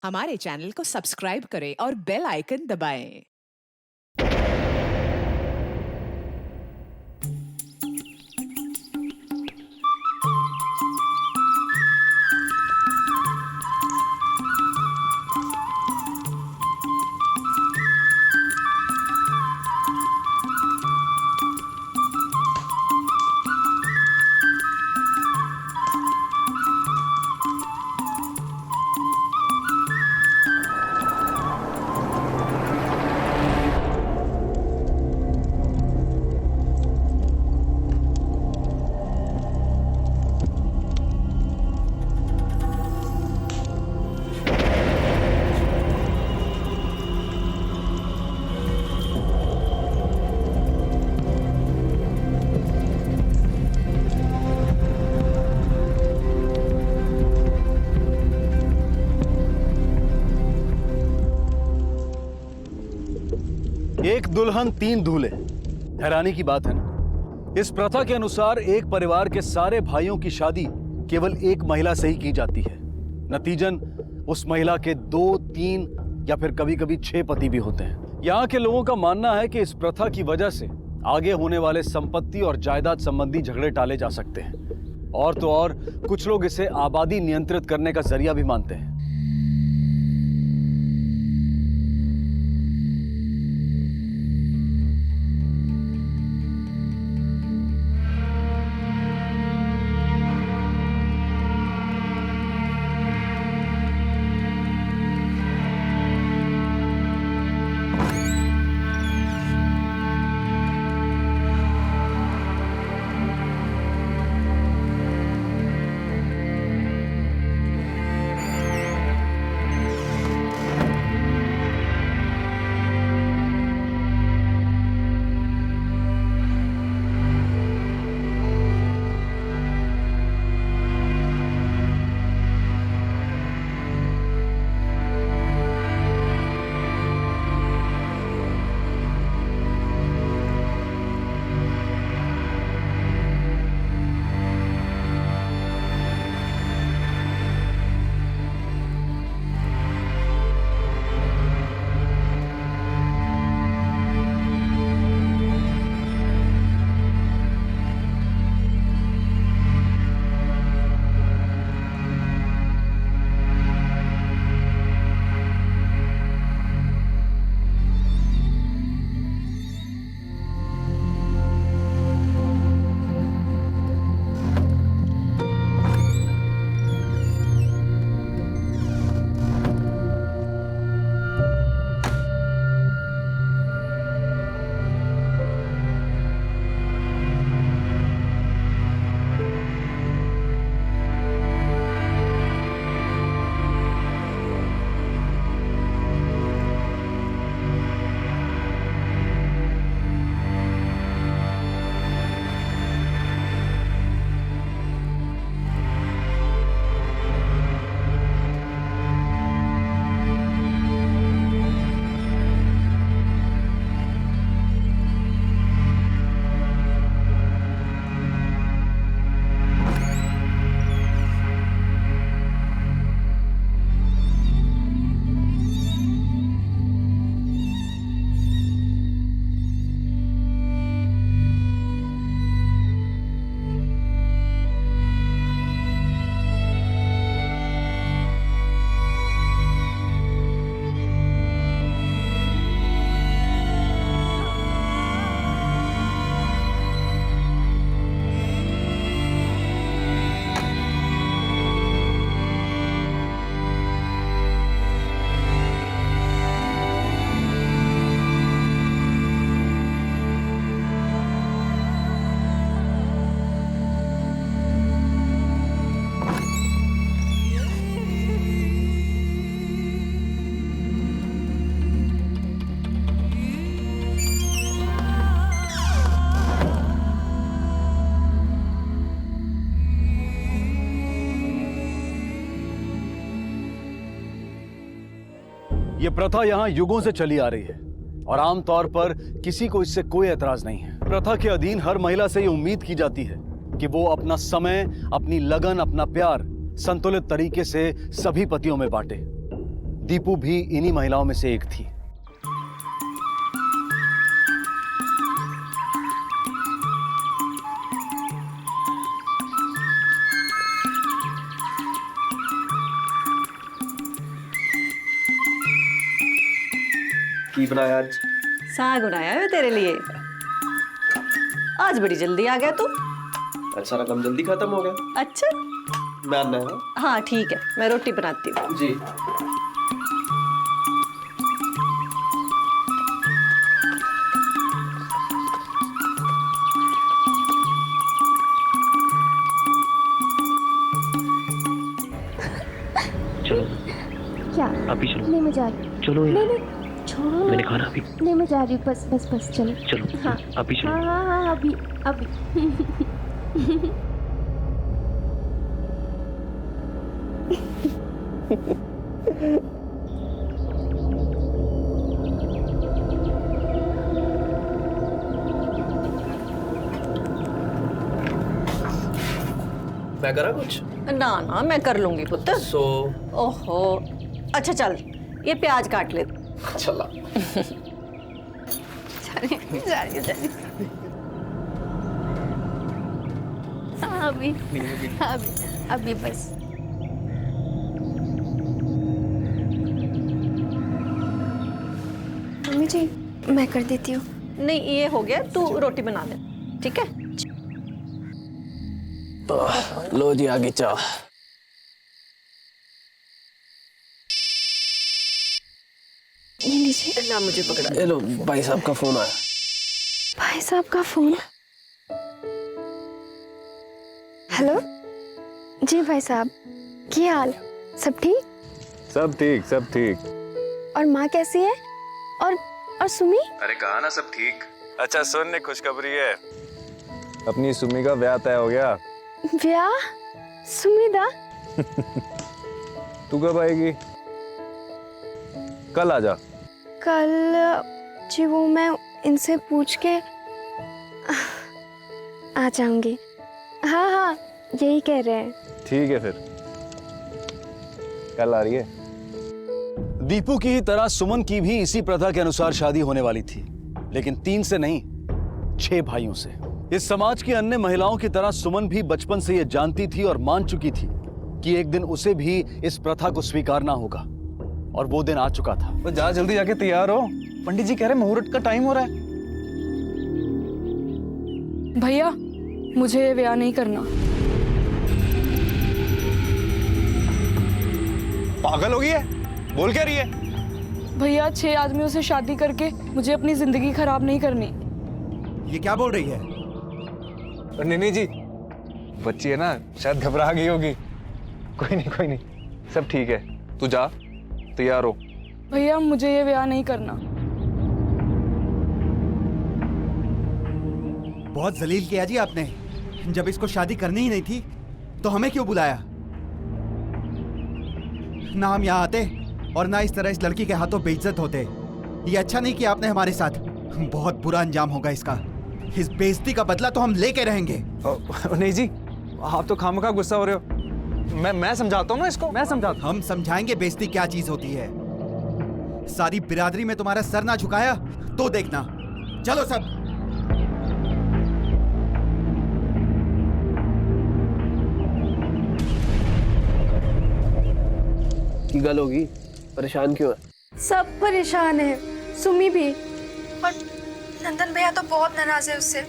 हमारे चैनल को सब्सक्राइब करें और बेल आइकन दबाएं। एक दुल्हन तीन दूल्हे, हैरानी की बात है ना। इस प्रथा के अनुसार एक परिवार के सारे भाइयों की शादी केवल एक महिला से ही की जाती है। नतीजन उस महिला के 2, 3 या फिर कभी कभी 6 पति भी होते हैं। यहाँ के लोगों का मानना है कि इस प्रथा की वजह से आगे होने वाले संपत्ति और जायदाद संबंधी झगड़े टाले जा सकते हैं। और तो और कुछ लोग इसे आबादी नियंत्रित करने का जरिया भी मानते हैं। ये प्रथा यहाँ युगों से चली आ रही है और आमतौर पर किसी को इससे कोई एतराज नहीं है। प्रथा के अधीन हर महिला से ये उम्मीद की जाती है कि वो अपना समय, अपनी लगन, अपना प्यार संतुलित तरीके से सभी पतियों में बांटे। दीपू भी इन्हीं महिलाओं में से एक थी। की बनाया आज? साग बनाया है तेरे लिए। आज बड़ी जल्दी आ गया तू। आज सारा काम जल्दी खत्म हो गया। अच्छा मैं आना है। हाँ ठीक है, मैं रोटी बनाती हूँ। जी। चलो क्या? अभी चलो। नहीं मैं जा रही हूँ। चलो नहीं नहीं छोड़ो ना। मैंने खाना अभी। नहीं मैं जा रही हूँ, बस बस बस चलो। चलो हाँ अभी चलो। हाँ हाँ हाँ अभी अभी। मैं करा कुछ? ना ना मैं कर लूंगी पुत्र। ओहो अच्छा चल, ये प्याज काट ले। चला। जा रही हूँ। हाँ अभी अभी बस। मम्मी जी मैं कर देती हूँ। नहीं ये हो गया, तू रोटी बना ले ठीक है। लो जी आगे चाह। ये लीजिए। ना मुझे पकड़ा। ये लो भाई साहब का फोन आया। भाई साहब का फोन। हेलो जी भाई साहब, क्या हाल? सब ठीक? सब ठीक सब ठीक। और माँ कैसी है? और सुमी? अरे कहा ना सब ठीक। अच्छा सुन, एक खुशखबरी है, अपनी सुमी का ब्याह तय हो गया। ब्याह? सुमी दा? तू कब आएगी? कल आ जा। कल जी वो मैं इनसे पूछ के आ जाऊंगी। हाँ हाँ यही कह रहे हैं। ठीक है फिर कल आ रही है। दीपू की ही तरह सुमन की भी इसी प्रथा के अनुसार शादी होने वाली थी, लेकिन 3 से नहीं 6 भाइयों से। इस समाज की अन्य महिलाओं की तरह सुमन भी बचपन से यह जानती थी और मान चुकी थी कि एक दिन उसे भी इस प्रथा को स्वीकारना होगा, और वो दिन आ चुका था। तो जा जल्दी जाके तैयार हो, पंडित जी कह रहे मुहूर्त का टाइम हो रहा है। भैया मुझे ये ब्याह नहीं करना। पागल हो गई है, बोल क्या रही है? भैया 6 आदमियों से शादी करके मुझे अपनी जिंदगी खराब नहीं करनी। ये क्या बोल रही है? नहीं जी, बच्ची है ना, शायद घबरा गई होगी। कोई नहीं सब ठीक है, तू जा तैयार हो। भैया मुझे ये ब्याह नहीं करना। बहुत जलील किया जी आपने। जब इसको शादी करनी ही नहीं थी तो हमें क्यों बुलाया? ना हम यहाँ आते और ना इस तरह इस लड़की के हाथों बेइज्जत होते। ये अच्छा नहीं किया आपने हमारे साथ। बहुत बुरा अंजाम होगा इसका। इस बेइज्जती का बदला तो हम लेके रहेंगे। नहीं जी, आप तो खामखा गुस्सा हो रहे हो। मैं समझाता हूँ ना इसको, मैं समझाता। हम समझाएंगे बेइज्जती क्या चीज होती है। सारी बिरादरी में तुम्हारा सर ना झुकाया तो देखना। चलो सब। की गल होगी, परेशान क्यों है? सब परेशान है, सुमी भी। और नंदन भैया तो बहुत नाराज है उससे।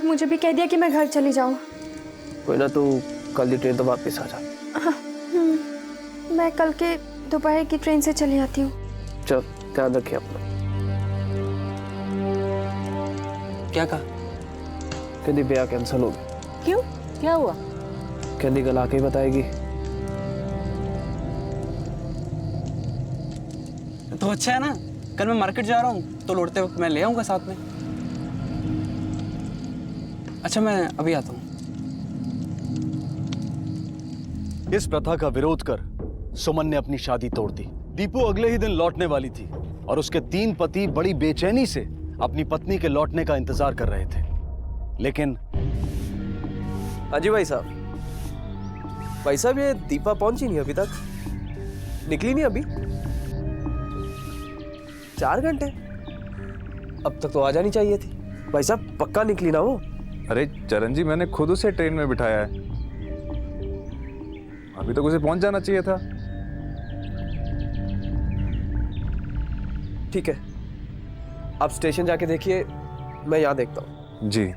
मुझे भी कह दिया कि मैं घर चली जाऊं। कोई ना, तू कल की ट्रेन तो वापस आ जा। मैं कल के दोपहर की ट्रेन से चली आती हूँ। चल ध्यान रखिए अपना। क्या कहा? कहती ब्याह कैंसिल हो गया। क्यों, क्या हुआ? कहती कल आके ही बताएगी। तो अच्छा है ना, कल मैं मार्केट जा रहा हूँ तो लौटते वक्त मैं ले आऊंगा साथ में। अच्छा मैं अभी आता हूँ। इस प्रथा का विरोध कर सुमन ने अपनी शादी तोड़ दी। दीपू अगले ही दिन लौटने वाली थी और उसके 3 पति बड़ी बेचैनी से अपनी पत्नी के लौटने का इंतजार कर रहे थे, लेकिन हाँ जी भाई साहब, ये दीपा पहुंची नहीं अभी तक। निकली नहीं अभी? 4 घंटे? अब तक तो आ जानी चाहिए थी। भाई साहब पक्का निकली ना वो? अरे चरण जी, मैंने खुद उसे ट्रेन में बिठाया है, अभी तक उसे पहुंच जाना चाहिए था। ठीक है, आप स्टेशन जाके देखिए, मैं यहाँ देखता हूँ। जी।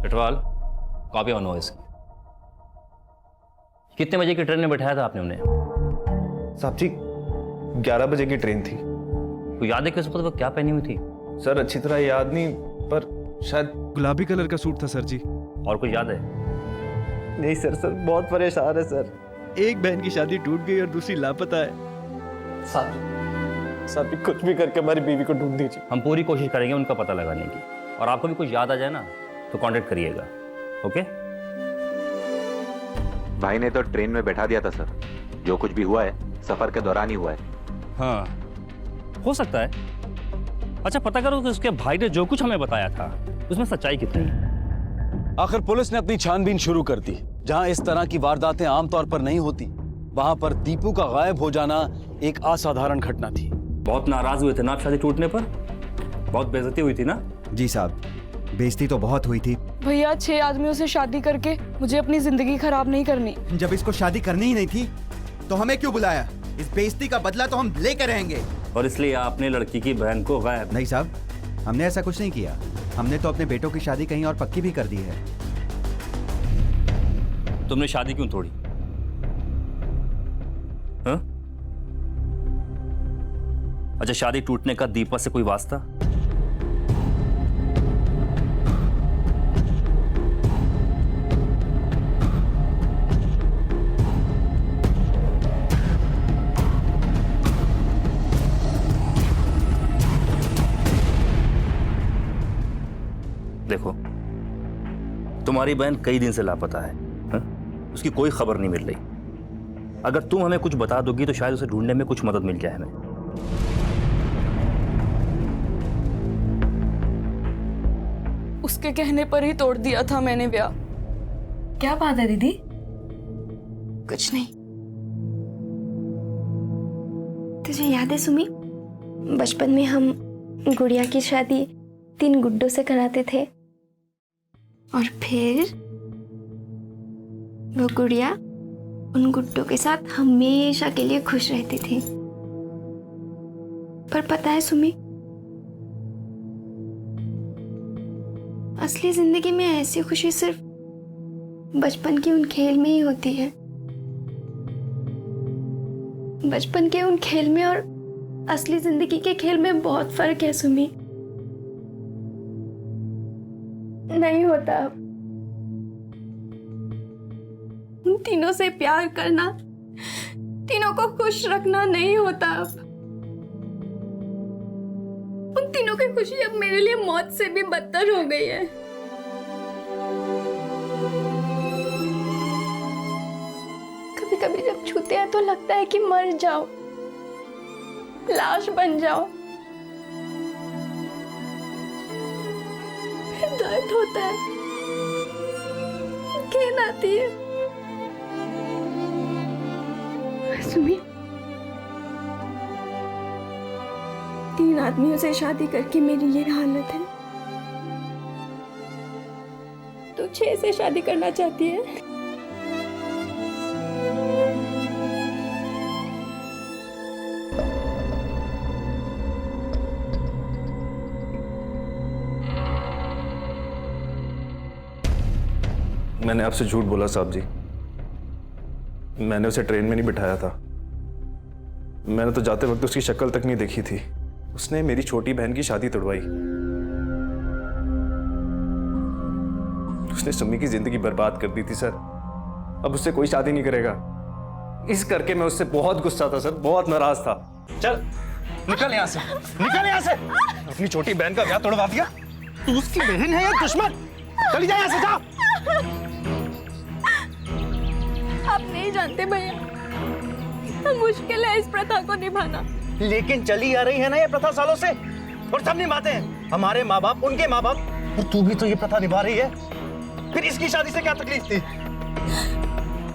पेट्रोल कॉपी ऑन हो इसकी। कितने बजे की ट्रेन में बैठाया था आपने उन्हें? साहब जी 11 बजे की ट्रेन थी। तो याद है कि उस वक्त वो क्या पहनी हुई थी? सर अच्छी तरह याद नहीं, पर शायद गुलाबी कलर का सूट था सर जी। और कुछ याद है? नहीं सर, बहुत परेशान है सर। एक बहन की शादी टूट गई और दूसरी लापता है। साहब कुछ भी करके हमारी बीवी को ढूंढ दीजिए। हम पूरी कोशिश करेंगे उनका पता लगाने की, और आपको भी कुछ याद आ जाए ना तो कांटेक्ट करिएगा। ओके? भाई ने तो ट्रेन में बैठा दिया था सर, जो कुछ भी हुआ है सफर के दौरान ही हुआ है। हाँ, हो सकता है। अच्छा पता करो कि उसके भाई ने जो कुछ हमें बताया था उसमें सच्चाई कितनी है। आखिर पुलिस ने अपनी छानबीन शुरू कर दी। जहां इस तरह की वारदातें आमतौर पर नहीं होती, वहां पर दीपू का गायब हो जाना एक असाधारण घटना थी। बहुत नाराज हुए थे ना आप शादी टूटने पर? बहुत बेइज्जती हुई थी ना? जी साहब, बेइज्जती तो बहुत हुई थी। भैया 6 आदमियों से शादी करके मुझे अपनी जिंदगी खराब नहीं करनी। जब इसको शादी करनी ही नहीं थी तो हमें क्यों बुलाया? इस बेइज्जती का बदला तो हम लेकर रहेंगे। और इसलिए आपने लड़की की बहन को गायब? नहीं साहब, हमने ऐसा कुछ नहीं किया। हमने तो अपने बेटों की शादी कहीं और पक्की भी कर दी है। तुमने शादी क्यों तोड़ी? हाँ? अच्छा, शादी टूटने का दीपा से कोई वास्ता? देखो, तुम्हारी बहन कई दिन से लापता है, हा? उसकी कोई खबर नहीं मिल रही। अगर तुम हमें कुछ बता दोगी तो शायद उसे ढूंढने में कुछ मदद मिल जाए हमें। उसके कहने पर ही तोड़ दिया था मैंने ब्याह। क्या बात है दीदी? कुछ नहीं। तुझे याद है सुमी, बचपन में हम गुड़िया की शादी 3 गुड्डों से कराते थे, और फिर वो गुड़िया उन गुड्डों के साथ हमेशा के लिए खुश रहती थी। पर पता है सुमी, असली जिंदगी में ऐसी खुशी सिर्फ बचपन के उन खेल में ही होती है। बचपन के उन खेल में और असली जिंदगी के खेल में बहुत फर्क है सुमी। नहीं होता अब। उन तीनों से प्यार करना, तीनों को खुश रखना नहीं होता अब। उन तीनों की खुशी अब मेरे लिए मौत से भी बदतर हो गई है। कभी कभी जब छूते हैं तो लगता है कि मर जाओ, लाश बन जाओ। फिर दर्द होता है, घिन आती है। सुमी, 3 आदमियों से शादी करके मेरी ये हालत है। तू 6 से शादी करना चाहती है? मैंने आपसे झूठ बोला साहब जी। मैंने उसे ट्रेन में नहीं बिठाया था। मैंने तो जाते वक्त उसकी शक्ल तक नहीं देखी थी। उसने मेरी छोटी बहन की शादी तोड़वाई। उसने सुमी की जिंदगी बर्बाद कर दी थी सर। अब उससे कोई शादी नहीं करेगा। इस करके मैं उससे बहुत गुस्सा था सर, बहुत नाराज था। चल निकल यहाँ से, निकल यहाँ से। अपनी छोटी बहन का ब्याह तोड़वा दिया। तू उसकी बहन है या दुश्मन? चली जा यहाँ से, जा। आप नहीं जानते भैया, कितना मुश्किल है इस प्रथा को निभाना। लेकिन चली आ रही है ना ये प्रथा सालों से, और सब निभाते हैं। हमारे माँ बाप, उनके माँ बाप, और तू भी तो ये प्रथा निभा रही है। फिर इसकी शादी से क्या तकलीफ थी?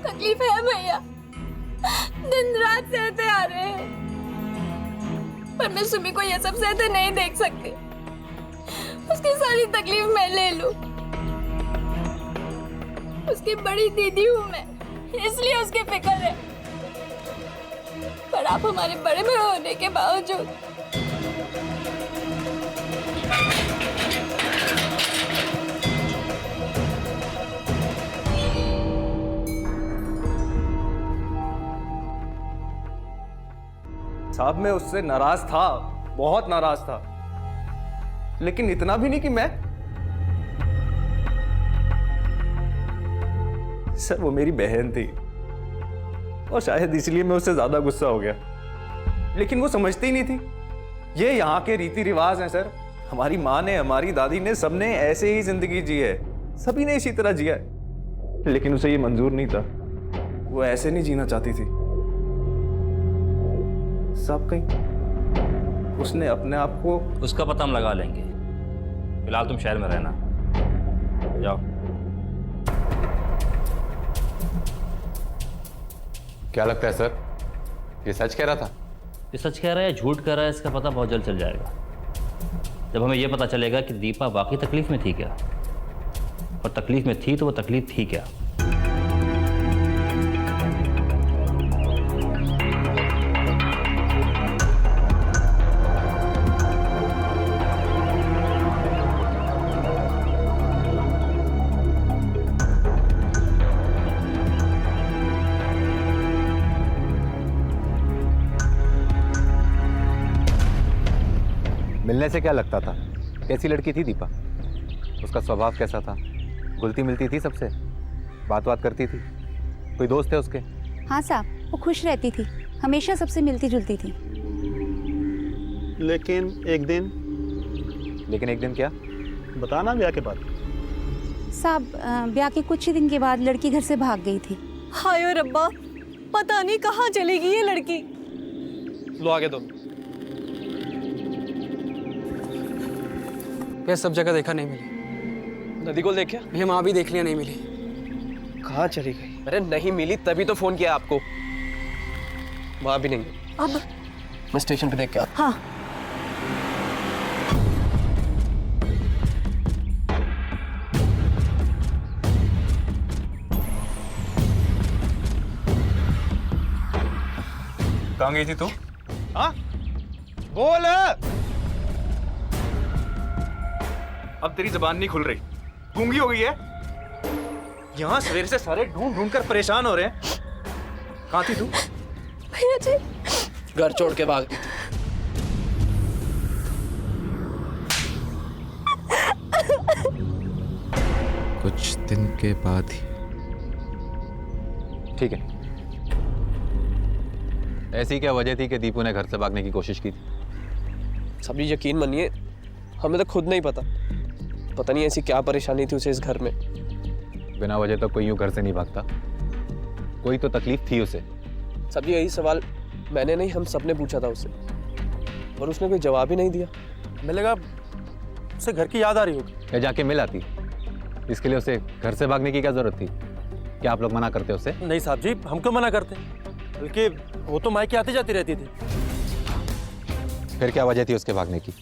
तकलीफ है भैया, दिन रात सहते आ रहे हैं, पर मैं सुमी को ये सब सहते नहीं देख सकती। उसकी सारी तकलीफ मैं ले लूं। उसकी बड़ी दीदी हूं मैं, इसलिए उसकी फिक्र है। पर आप हमारे बड़े भाई होने के बावजूद साहब मैं उससे नाराज था, बहुत नाराज था, लेकिन इतना भी नहीं कि मैं। सर वो मेरी बहन थी और शायद इसलिए मैं उससे ज्यादा गुस्सा हो गया, लेकिन वो समझती ही नहीं थी। ये यहाँ के रीति रिवाज हैं सर। हमारी माँ ने, हमारी दादी ने, सबने ऐसे ही जिंदगी जी है, सभी ने इसी तरह जिया है, लेकिन उसे ये मंजूर नहीं था। वो ऐसे नहीं जीना चाहती थी। सब कहीं उसने अपने आप को। उसका पता हम लगा लेंगे, फिलहाल तुम शहर में रहना, जाओ। क्या लगता है सर, ये सच कह रहा था? ये सच कह रहा है या झूठ कह रहा है, इसका पता बहुत जल्द चल जाएगा, जब हमें यह पता चलेगा कि दीपा वाकई तकलीफ में थी क्या, और तकलीफ में थी तो वो तकलीफ थी क्या। मिलने से क्या लगता था? कैसी लड़की थी दीपा? उसका स्वभाव कैसा था? घुलती मिलती थी सबसे? बात करती थी? कोई दोस्त है उसके? हाँ साहब, वो खुश रहती थी, हमेशा सबसे मिलती जुलती थी। लेकिन एक दिन क्या? बताना ब्याह के बाद। साहब ब्याह के कुछ ही दिन के बाद लड़की घर से भाग गई थी। हाय रब्बा, पता नहीं कहाँ चलेगी ये लड़की। लो आगे दो। भैया सब जगह देखा, नहीं मिली। नदी को देखा? भैया वहाँ भी देख लिया, नहीं मिली। कहाँ चली गई? अरे नहीं मिली तभी तो फोन किया आपको। वहाँ भी नहीं। अब मैं स्टेशन पे देख के आता। हाँ। कहाँ गई थी तू? हाँ बोल। अब तेरी जबान नहीं खुल रही, गूंगी हो गई है। यहाँ सवेरे से सारे ढूंढ कर परेशान हो रहे हैं। कहाँ थी तू? भैया जी, घर छोड़ के भाग गई थी। कुछ दिन के बाद ही। ठीक है, ऐसी क्या वजह थी कि दीपू ने घर से भागने की कोशिश की थी? सभी यकीन मानिए, हमें तो खुद नहीं पता नहीं ऐसी क्या परेशानी थी उसे इस घर में। बिना वजह तो कोई यूं घर से नहीं भागता, कोई तो तकलीफ थी उसे। सभी यही सवाल मैंने नहीं, हम सबने पूछा था उससे, और उसने कोई जवाब ही नहीं दिया। मैं लगा उसे घर की याद आ रही होगी। या जाके मिल आती, इसके लिए उसे घर से भागने की क्या जरूरत थी? क्या आप लोग मना करते उसे? नहीं साहब जी, हम क्यों मना करते, बल्कि वो तो मायके आती जाती रहती थी। फिर क्या वजह थी उसके भागने की?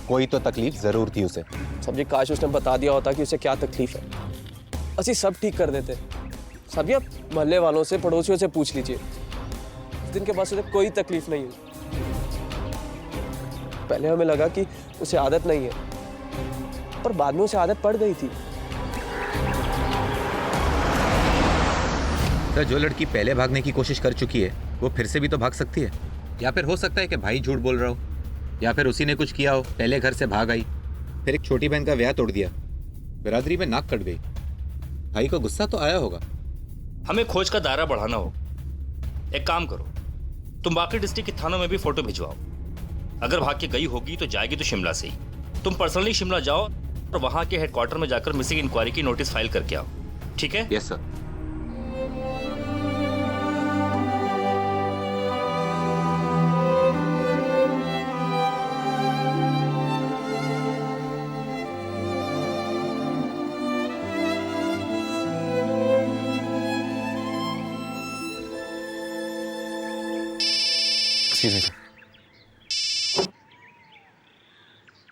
कोई तो तकलीफ जरूर थी उसे। सभी काश उसने बता दिया होता कि उसे क्या तकलीफ है, असि सब ठीक कर देते। सभी आप मोहल्ले वालों से, पड़ोसियों से पूछ लीजिए, उस दिन के बाद उसे कोई तकलीफ नहीं हुई। पहले हमें लगा कि उसे आदत नहीं है, पर बाद में उसे आदत पड़ गई थी। सर, जो लड़की पहले भागने की कोशिश कर चुकी है वो फिर से भी तो भाग सकती है। या फिर हो सकता है कि भाई झूठ बोल रहा हो, या फिर उसी ने कुछ किया हो, पहले घर से भाग आई, फिर एक छोटी बहन का ब्याह तोड़ दिया, बिरादरी में नाक कट गई। भाई को गुस्सा तो आया होगा, हमें खोज का दायरा बढ़ाना हो। एक काम करो, तुम बाकी डिस्ट्रिक्ट के थानों में भी फोटो भिजवाओ। अगर भाग के गई होगी तो जाएगी तो शिमला से ही। तुम पर्सनली शिमला जाओ और वहां के हेडक्वार्टर में जाकर मिसिंग इंक्वायरी की नोटिस फाइल करके आओ। ठीक है? Yes sir.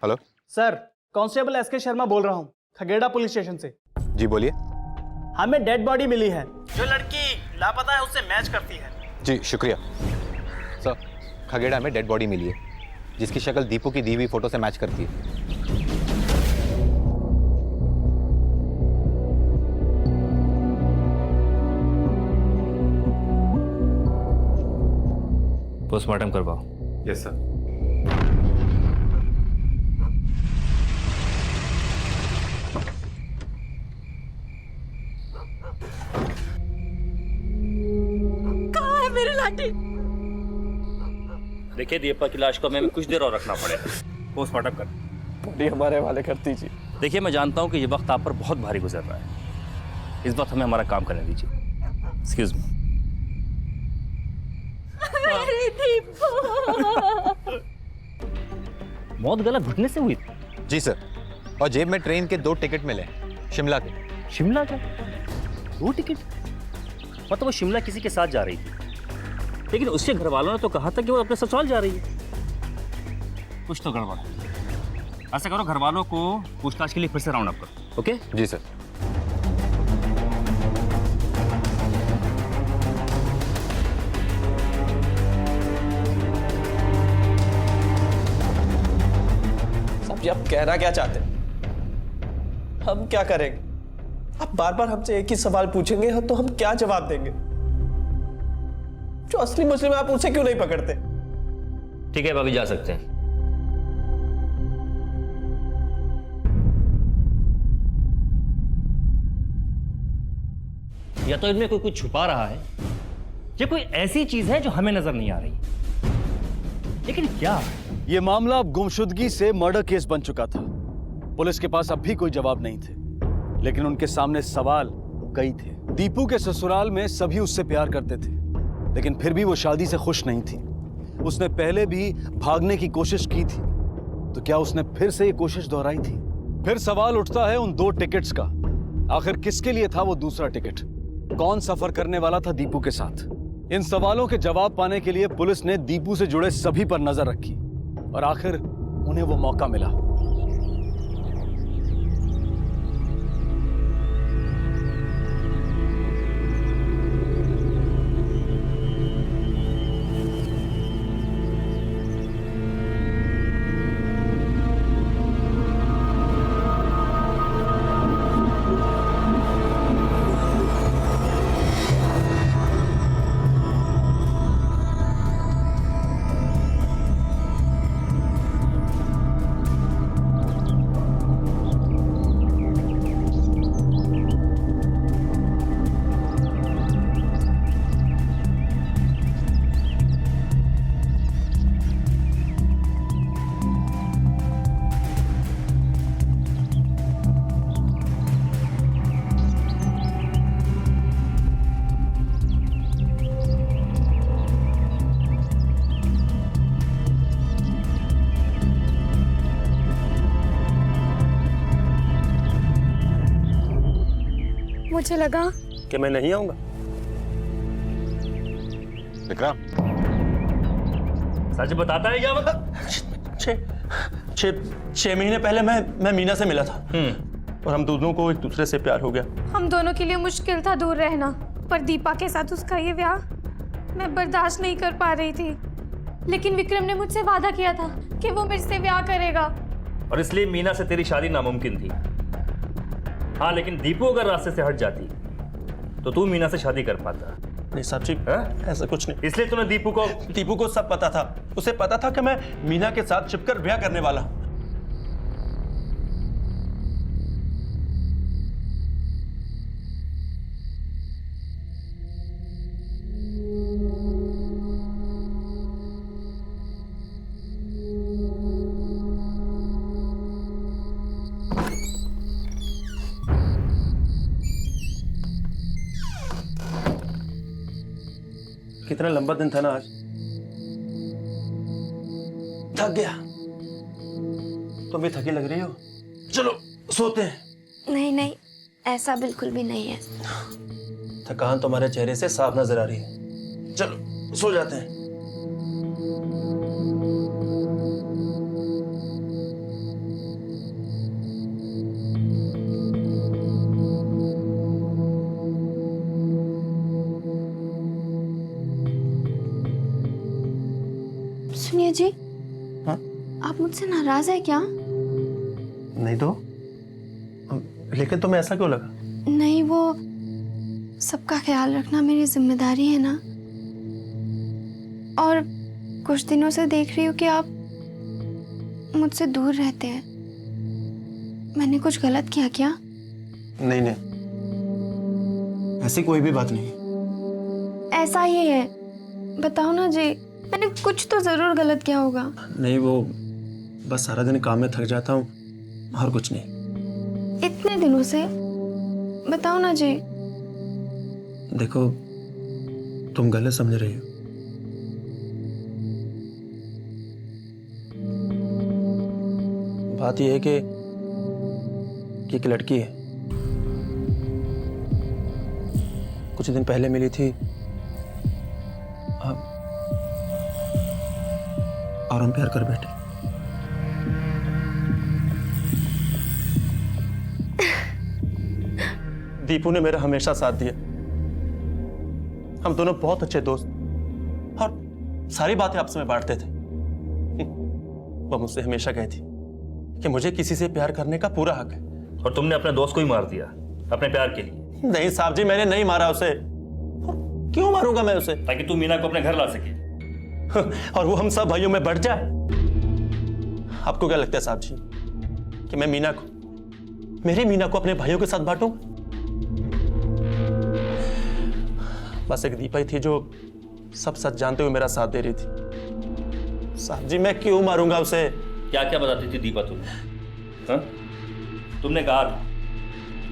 Hello sir, constable SK Sharma बोल रहा हूँ, खगेड़ा पुलिस स्टेशन से। जी बोलिए। हमें डेड बॉडी मिली है, जो लड़की लापता है उससे मैच करती है। जी शुक्रिया सर। खगेड़ा में डेड बॉडी मिली है जिसकी शक्ल दीपू की दी हुई फोटो से मैच करती है। पोस्टमार्टम करवाओ। Yes sir. कहाँ है मेरी लाठी? देखिए दीपा की लाश को हमें कुछ देर और रखना पड़ेगा। पोस्टमार्टम कर बॉडी हमारे हवाले कर दीजिए। देखिए मैं जानता हूँ कि ये वक्त आप पर बहुत भारी गुजर रहा है। इस वक्त हमें हमारा काम करने दीजिए। Excuse me. मेरी दीपू। मौत गला घुटने से हुई? जी सर। और जेब में ट्रेन के 2 टिकट मिले, शिमला के। शिमला के 2 टिकट? मतलब वो शिमला किसी के साथ जा रही थी, लेकिन उसके घर वालों ने तो कहा था कि वो अपने ससुराल जा रही है। कुछ तो गड़बड़ है। ऐसा करो, घर वालों को पूछताछ के लिए फिर से राउंड अप करो। ओके? जी सर। साहब जी, आप कहना क्या चाहते हैं? हम क्या करेंगे? आप बार बार हमसे एक ही सवाल पूछेंगे तो हम क्या जवाब देंगे? जो असली मुस्लिम है आप उसे क्यों नहीं पकड़ते? ठीक है, अभी जा सकते हैं। या तो इनमें कोई कुछ छुपा रहा है या कोई ऐसी चीज है जो हमें नजर नहीं आ रही, लेकिन क्या? यह मामला अब गुमशुदगी से मर्डर केस बन चुका था। पुलिस के पास अब भी कोई जवाब नहीं थे, लेकिन उनके सामने सवाल कई थे। दीपू के ससुराल में सभी उससे प्यार करते थे, लेकिन फिर भी वो शादी से खुश नहीं थी। उसने पहले भी भागने की कोशिश की थी, तो क्या उसने फिर से ये कोशिश दोहराई थी? फिर सवाल उठता है उन 2 टिकट्स का। आखिर किसके लिए था वो दूसरा टिकट? कौन सफर करने वाला था दीपू के साथ? इन सवालों के जवाब पाने के लिए पुलिस ने दीपू से जुड़े सभी पर नजर रखी और आखिर उन्हें वो मौका मिला। मुझे लगा कि मैं नहीं आऊंगा। विक्रम, सच बताता है क्या? मतलब 6 महीने पहले मैं मीना से मिला था और हम दोनों को एक दूसरे से प्यार हो गया। हम दोनों के लिए मुश्किल था दूर रहना, पर दीपा के साथ उसका ये ब्याह मैं बर्दाश्त नहीं कर पा रही थी। लेकिन विक्रम ने मुझसे वादा किया था कि वो मेरे से ब्याह करेगा, और इसलिए मीना से तेरी शादी नामुमकिन थी। हाँ, लेकिन दीपू अगर रास्ते से हट जाती तो तू मीना से शादी कर पाता। नहीं साहब जी, ऐसा कुछ नहीं। इसलिए तूने दीपू को सब पता था। उसे पता था कि मैं मीना के साथ छिपकर ब्याह करने वाला हूं। कितना लंबा दिन था ना आज। थक गया। तुम भी थकी लग रही हो। चलो सोते हैं। नहीं नहीं, ऐसा बिल्कुल भी नहीं है। थकान तुम्हारे चेहरे से साफ नजर आ रही है। चलो सो जाते हैं। सुनिए जी। हाँ? आप मुझसे नाराज है क्या? नहीं तो, लेकिन तुम्हें ऐसा क्यों लगा? नहीं, वो सबका ख्याल रखना मेरी जिम्मेदारी है ना। और कुछ दिनों से देख रही हूँ कि आप मुझसे दूर रहते हैं। मैंने कुछ गलत किया क्या? नहीं नहीं, ऐसी कोई भी बात नहीं। ऐसा ही है, बताओ ना जी। मैंने कुछ तो जरूर गलत किया होगा। नहीं, वो बस सारा दिन काम में थक जाता हूँ और कुछ नहीं। इतने दिनों से, बताओ ना जी। देखो, तुम गलत समझ रही हो। बात यह है कि एक लड़की है, कुछ दिन पहले मिली थी और हम प्यार कर बैठे। दीपू ने मेरा हमेशा साथ दिया। हम दोनों बहुत अच्छे दोस्त और सारी बातें आपस में बांटते थे। वो मुझसे हमेशा कहती कि मुझे किसी से प्यार करने का पूरा हक है। और तुमने अपने दोस्त को ही मार दिया अपने प्यार के लिए। नहीं साहब जी, मैंने नहीं मारा उसे। क्यों मारूंगा मैं उसे? ताकि तू मीना को अपने घर ला सके और वो हम सब भाइयों में बढ़ जाए। आपको क्या लगता है साहब जी कि मैं मेरी मीना को अपने भाइयों के साथ बांटूंगा? बस एक दीपा ही थी जो सब सच जानते हुए मेरा साथ दे रही थी। साहब जी, मैं क्यों मारूंगा उसे? क्या क्या बताती थी दीपा तुम्हें? हाँ? तुमने कहा था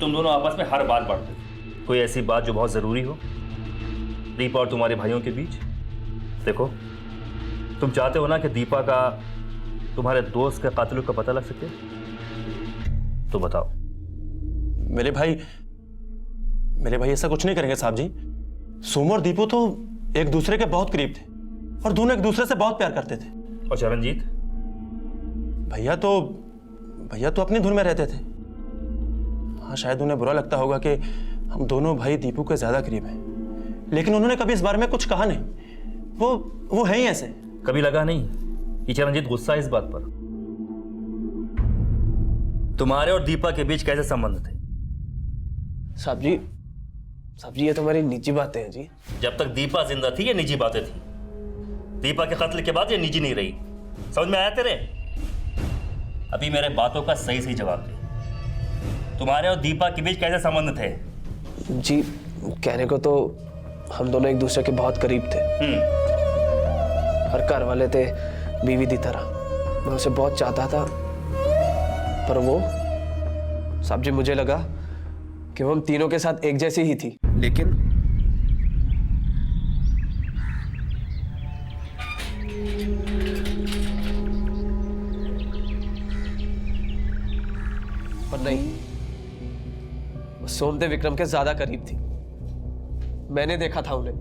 तुम दोनों आपस में हर बात बांटते थे। कोई ऐसी बात जो बहुत जरूरी हो दीपा और तुम्हारे भाइयों के बीच? देखो, तुम चाहते हो ना कि दीपा का तुम्हारे दोस्त के कातिलों का पता लग सके, तो बताओ। मेरे भाई ऐसा कुछ नहीं करेंगे साहब जी। सोमू और दीपू तो एक दूसरे के बहुत करीब थे और दोनों एक दूसरे से बहुत प्यार करते थे। और चरणजीत? भैया तो अपनी धुन में रहते थे। हाँ, शायद उन्हें बुरा लगता होगा कि हम दोनों भाई दीपू के ज्यादा करीब हैं, लेकिन उन्होंने कभी इस बारे में कुछ कहा नहीं। वो है ही ऐसे। कभी लगा नहीं कि चरणजीत गुस्सा है इस बात पर? तुम्हारे और दीपा के बीच कैसे संबंध थे? साहब जी, ये तो हमारी निजी बातें हैं जी। जब तक दीपा जिंदा थी ये निजी बातें थी। दीपा के कत्ल के बाद ये निजी नहीं रही। समझ में आया तेरे? अभी मेरे बातों का सही जवाब दे। तुम्हारे और दीपा के बीच कैसे संबंध थे? जी, कहने को तो हम दोनों एक दूसरे के बहुत करीब थे। हर घर वाले थे बीवी की तरह। मैं उसे बहुत चाहता था, पर वो साहब जी, मुझे लगा कि वो हम तीनों के साथ एक जैसी ही थी, लेकिन पर नहीं, वो सोमदेव विक्रम के ज्यादा करीब थी। मैंने देखा था उन्हें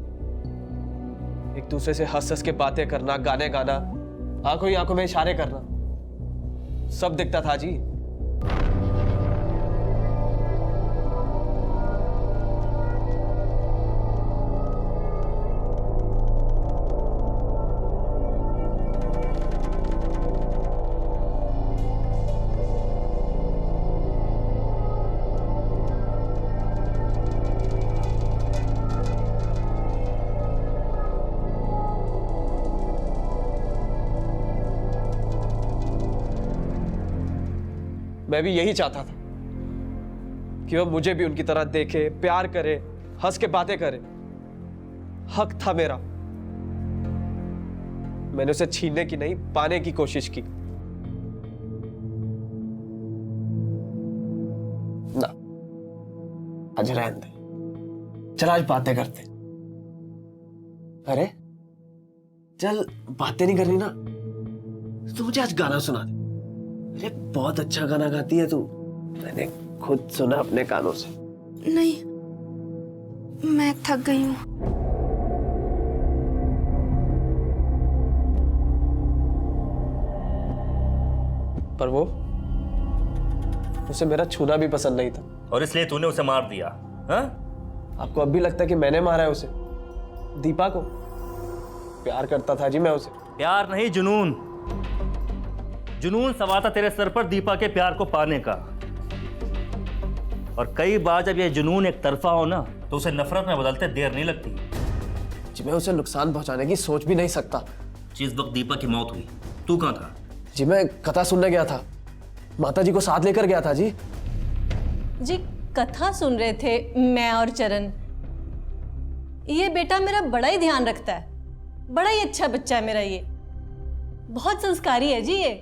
एक दूसरे से हंस के बातें करना, गाने गाना, आंखों ही आंखों में इशारे करना, सब दिखता था जी। मैं भी यही चाहता था कि वो मुझे भी उनकी तरह देखे, प्यार करे, हंस के बातें करे। हक था मेरा। मैंने उसे छीनने की नहीं, पाने की कोशिश की। ना, आज रहने दे। चल आज बातें करते। अरे चल, बातें नहीं करनी ना तो मुझे आज गाना सुना दे। अरे बहुत अच्छा गाना गाती है तू, मैंने खुद सुना अपने कानों से। नहीं, मैं थक गई हूँ। पर वो, उसे मेरा छूना भी पसंद नहीं था। और इसलिए तूने उसे मार दिया? हाँ? आपको अब भी लगता है कि मैंने मारा है उसे? दीपा को प्यार करता था जी मैं उसे। प्यार नहीं, जुनून। जुनून सवार था तेरे सर पर दीपा के प्यार को पाने का। और कई बार जब ये जुनून एक तरफा हो ना तो उसे नफरत में बदलते देर नहीं लगती। जी मैं उसे नुकसान पहुंचाने की सोच भी नहीं सकता। जिस वक्त दीपा की मौत हुई तू कहाँ था? जी मैं कथा सुनने गया था, माता जी को साथ लेकर गया था जी। जी कथा सुन रहे थे मैं और चरण। ये बेटा मेरा बड़ा ही ध्यान रखता है, बड़ा ही अच्छा बच्चा है मेरा, ये बहुत संस्कारी है जी ये।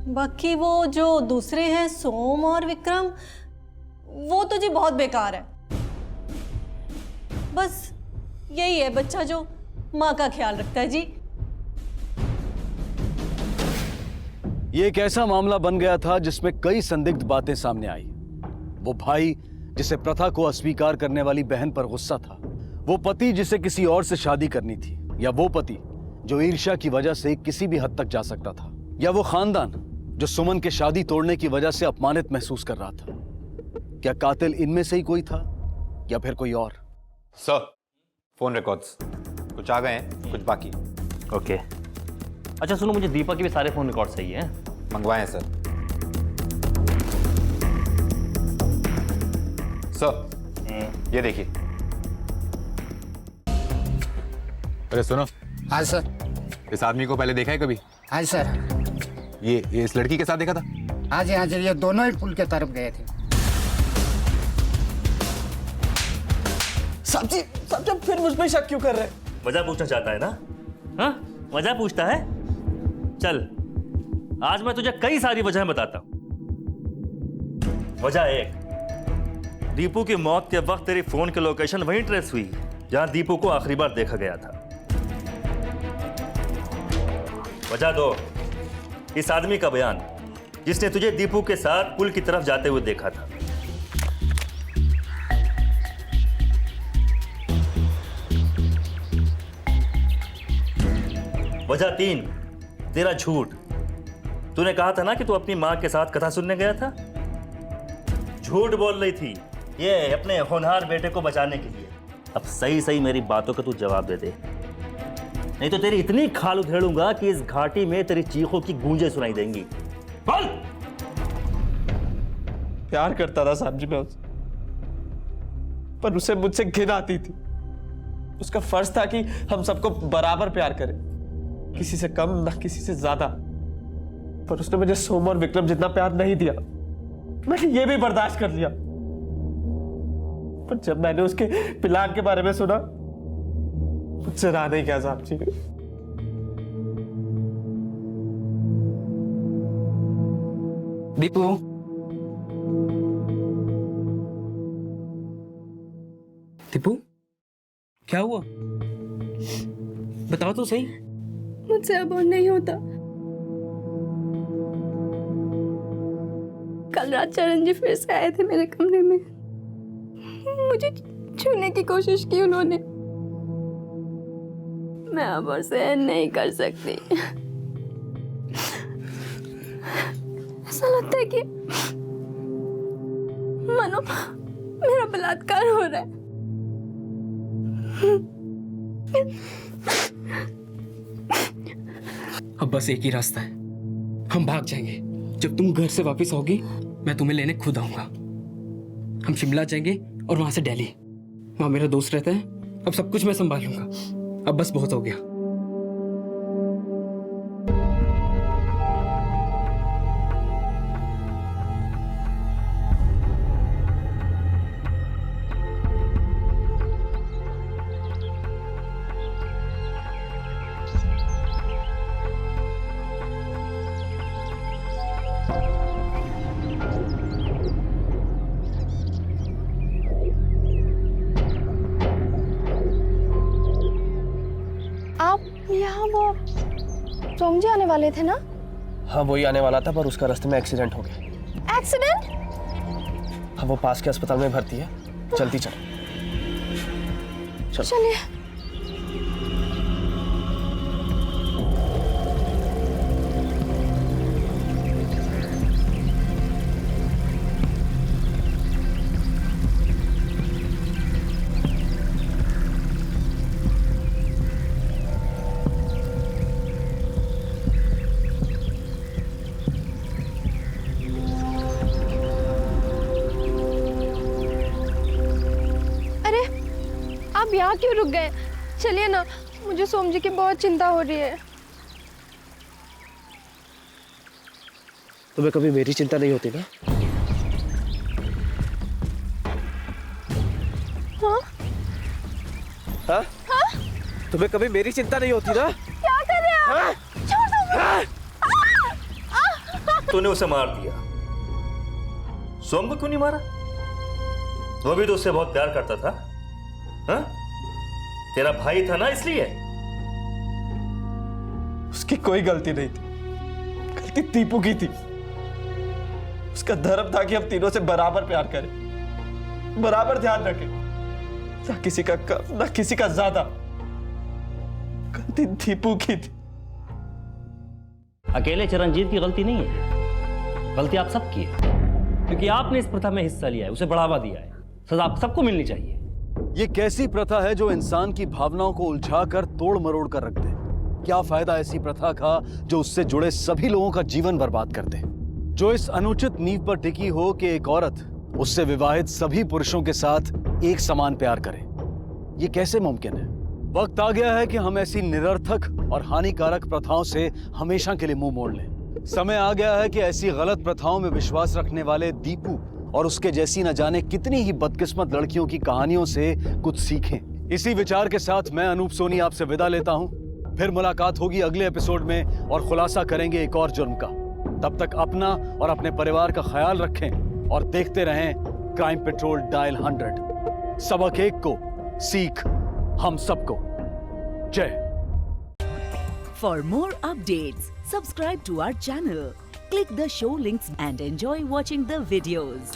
बाकी वो जो दूसरे हैं सोम और विक्रम, वो तो जी बहुत बेकार है। बस यही है बच्चा जो माँ का ख्याल रखता है जी। ये एक ऐसा मामला बन गया था जिसमें कई संदिग्ध बातें सामने आई। वो भाई जिसे प्रथा को अस्वीकार करने वाली बहन पर गुस्सा था, वो पति जिसे किसी और से शादी करनी थी, या वो पति जो ईर्ष्या की वजह से किसी भी हद तक जा सकता था, या वो खानदान जो सुमन के शादी तोड़ने की वजह से अपमानित महसूस कर रहा था। क्या कातिल इनमें से ही कोई था या फिर कोई और? सर, फोन रिकॉर्ड्स कुछ आ गए हैं, कुछ बाकी। ओके। अच्छा सुनो, मुझे दीपा के भी सारे फोन रिकॉर्ड चाहिए हैं। मंगवाए सर। सर ये देखिए। अरे सुनो। हाँ सर। इस आदमी को पहले देखा है कभी? हाँ सर। ये इस लड़की के साथ देखा था? हाँ जी हाँ जी, ये दोनों ही पुल के तरफ गए थे। साहब जी फिर मुझ पे शक क्यों कर रहे हैं? वजह पूछना चाहता है ना? हाँ, वजह पूछता है। चल आज मैं तुझे कई सारी वजह बताता हूं। वजह एक, दीपू की मौत के वक्त तेरी फोन की लोकेशन वहीं ट्रेस हुई जहां दीपू को आखिरी बार देखा गया था। वजह दो, इस आदमी का बयान जिसने तुझे दीपू के साथ पुल की तरफ जाते हुए देखा था। वजह तीन, तेरा झूठ। तूने कहा था ना कि तू अपनी मां के साथ कथा सुनने गया था। झूठ बोल रही थी ये अपने होनहार बेटे को बचाने के लिए। अब सही सही मेरी बातों का तू जवाब दे दे, नहीं तो तेरी इतनी खाल उधेड़ूंगा कि इस घाटी में तेरी चीखों की गूंजें सुनाई देंगी। बोल। प्यार करता था साहब जी मैं उससे, पर उसे मुझसे घिन आती थी। उसका फर्ज था कि हम सबको बराबर प्यार करें, किसी से कम ना किसी से ज्यादा। पर उसने मुझे सोम और विक्रम जितना प्यार नहीं दिया। मैंने ये भी बर्दाश्त कर लिया, पर जब मैंने उसके प्लान के बारे में सुना, मुझसे रहा नहीं गया साहब जी। दीपू, दीपू क्या हुआ? बताओ तो सही। मुझसे अब और नहीं होता। कल रात चरण जी फिर से आए थे मेरे कमरे में। मुझे छूने की कोशिश की उन्होंने। मैं अब और सहन नहीं कर सकती। ऐसा लगता है कि मानो मेरा बलात्कार हो रहा है। अब बस एक ही रास्ता है, हम भाग जाएंगे। जब तुम घर से वापस आओगी मैं तुम्हें लेने खुद आऊंगा। हम शिमला जाएंगे और वहां से दिल्ली। वहां मेरा दोस्त रहता है। अब सब कुछ मैं संभाल लूंगा। अब बस बहुत हो गया। यहाँ वो सोमजी आने वाले थे ना? हाँ वही आने वाला था, पर उसका रास्ते में एक्सीडेंट हो गया। एक्सीडेंट? हाँ वो पास के अस्पताल में भर्ती है, जल्दी चलो। चलिए। आप यहाँ क्यों रुक गए? चलिए ना, मुझे सोमजी की बहुत चिंता हो रही है। तुम्हें कभी मेरी चिंता नहीं होती ना? हाँ? हाँ? हाँ? तुम्हें कभी मेरी चिंता नहीं होती ना? क्या कर रहे हैं आप? छोड़ दो मुझे। तूने उसे मार दिया, सोम को क्यों नहीं मारा? वो भी तो उससे बहुत प्यार करता था। हाँ? तेरा भाई था ना, इसलिए। उसकी कोई गलती नहीं थी, गलती दीपू की थी। उसका धर्म था कि हम तीनों से बराबर प्यार करें, बराबर ध्यान रखें, ना किसी का कम ना किसी का ज्यादा। गलती दीपू की थी। अकेले चरणजीत की गलती नहीं है, गलती आप सबकी है, क्योंकि आपने इस प्रथा में हिस्सा लिया है, उसे बढ़ावा दिया है। सजा आप सबको मिलनी चाहिए। ये कैसी प्रथा है जो इंसान की भावनाओं को उलझाकर तोड़ मरोड़ कर रख दे? क्या फायदा ऐसी प्रथा का जो उससे जुड़े सभी लोगों का जीवन बर्बाद कर दे? जो इस अनुचित नींव पर टिकी हो कि एक औरत उससे विवाहित सभी पुरुषों के साथ एक समान प्यार करे, ये कैसे मुमकिन है? वक्त आ गया है कि हम ऐसी निरर्थक और हानिकारक प्रथाओं से हमेशा के लिए मुंह मोड़ लें। समय आ गया है कि ऐसी गलत प्रथाओं में विश्वास रखने वाले दीपू और उसके जैसी न जाने कितनी ही बदकिस्मत लड़कियों की कहानियों से कुछ सीखें। इसी विचार के साथ मैं अनूप सोनी आपसे विदा लेता हूं। फिर मुलाकात होगी अगले एपिसोड में और खुलासा करेंगे एक और जुर्म का। तब तक अपना और अपने परिवार का ख्याल रखें और देखते रहें क्राइम पेट्रोल डायल 100। सबक एक को, सीख हम सबको। जय। For more updates, subscribe to our channel, click the show links and enjoy watching the videos.